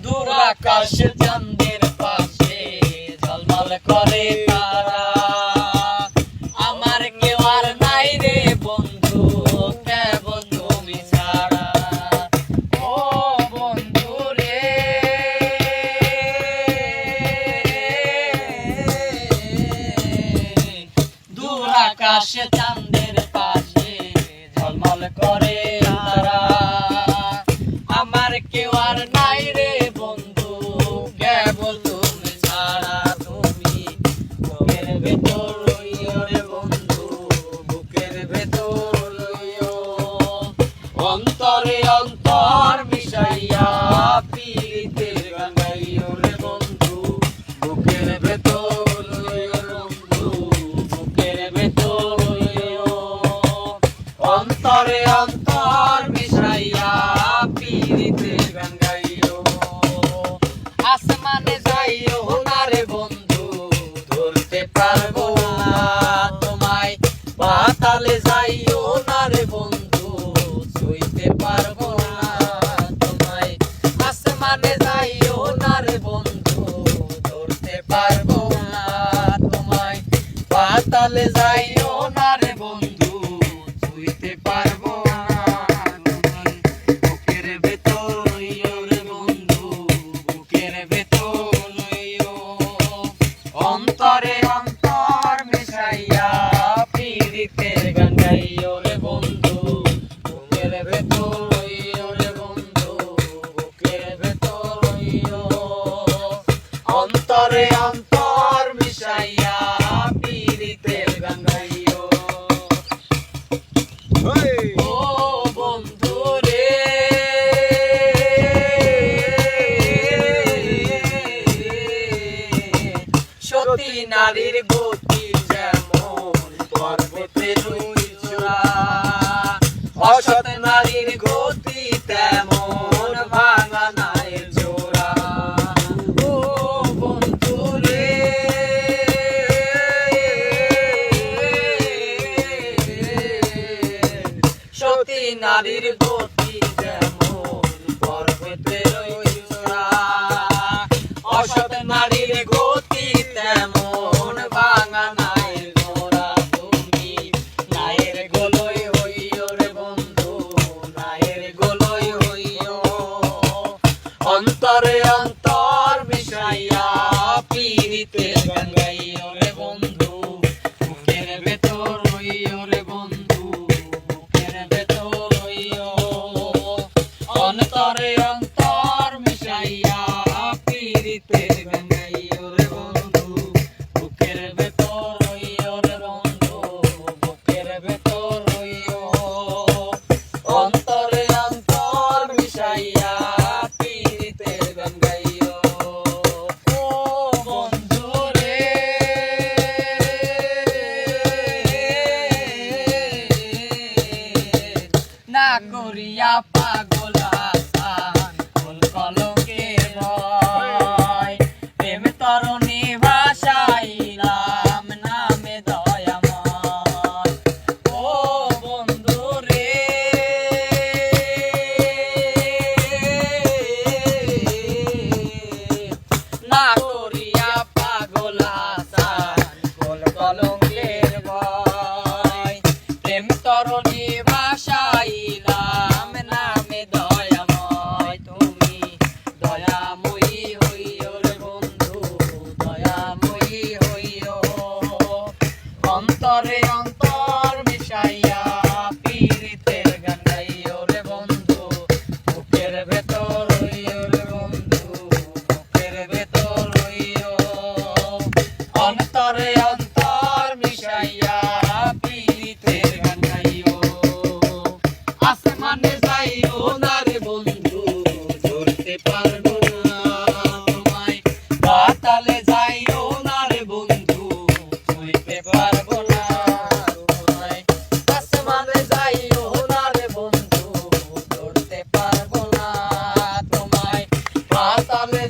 দূর আকাশ চাঁদের পাশে ঝলমল করে তারা। আমার কেউ আর নাই রে বন্ধু, কেবল তুমি ছাড়া। ও বন্ধু রে, দূর আকাশ চাঁদের পাশে ঝলমল করে তারা। আমার কেউ আর নাই রে বন্ধু, কেবল তুমি ছাড়া। তুমি বুকের ভেতর রইও রে বন্ধু, বুকের ভেতর রইও। অন্তরে অন্তর মিশাইয়া পীড়িতের গান গাইও রে বন্ধু, বুকের ভেতর রইও বন্ধু, বুকের ভেতর রইও। অন্তরে অন্তর মিশাইয়া পীড়িতের গান গাইও। আসমানে যাইও না রে বন্ধু, ধরতে পারবো না তোমায়। পাতালে যাইও না রে বন্ধু, ছুঁইতে পারবো না তোমায়। আসমানে যাইও না রে বন্ধু, ধরতে পারবো না তোমায়। পাতালে যাইও না রে বন্ধু, ছুঁইতে পারবো না তোমায়। বুকের ভেতর রইও রে বন্ধু, বুকের ভেতর রইও। অন্তরে অন্তর মিশাইয়া পীড়িতের গান গাইও রে বন্ধু, বুকের ভেতর রইও রে বন্ধু, বুকের ভেতর রইও। অন্তরে অন্তর মিশাইয়া পীড়িতের গান গাইও। ও বন্ধু রে, সতী নারীর গতি যেমন পর্বতের চূড়া, অসৎ নারীর গতি তেমন ভাঙা নায়ের জোড়া। ও বন্ধু রে, সতী নারীর গতি যেমন পর্বতের চূড়া, অসৎ নারীর গতি তেমন ভাঙা নায়ের জোড়া। তুমি নায়ের গোলই হইও রে বন্ধু, নায়ের গোলই হইও। অন্তরে অন্তর মিশাইয়া পীড়িতের গান গাইও রে বন্ধু, বুকের ভেতর রইও রে বন্ধু, বুকের ভেতর রইও। অন্তরে অন্তর মিশাইয়া পীড়িতের গান গাইও রে বন্ধু, বুকের ভেতর রইও রে বন্ধু, বুকের ভেতর রইও। অন্তরে অন্তর মিশাইয়া পীড়িতের গান গাইও। ও বন্ধু রে, না করিয়া পাগল আসান কোন কলঙ্কের ভয়। প্রেম তরণী ভাসাইলাম নামে দয়াময়। ও বন্ধু রে, না করিয়া পাগল আসান কোন কলঙ্কের ভয়। প্রেম তরণী ভাসাইলাম নামে দয়াময়। তুমি দয়াময়ী হইও রে বন্ধু, দয়াময়ী হইও। অন্তরে অন্তর মিশাইয়া পীড়িতের গান গাইও রে বন্ধু, বুকের ভেতর রইও রে বন্ধু, বুকের ভেতর রইও। অন্তরে অন্তর মিশাইয়া পীড়িতের গান গাইও। আসমানে যাইও না রে বন্ধু, ধরতে পারবো না তোমায়। পাতালে যাইও না রে বন্ধু, ছুঁইতে পারবো না তোমায়। আসমানে যাইও না রে বন্ধু, ধরতে পারবো না তোমায়। পাতালে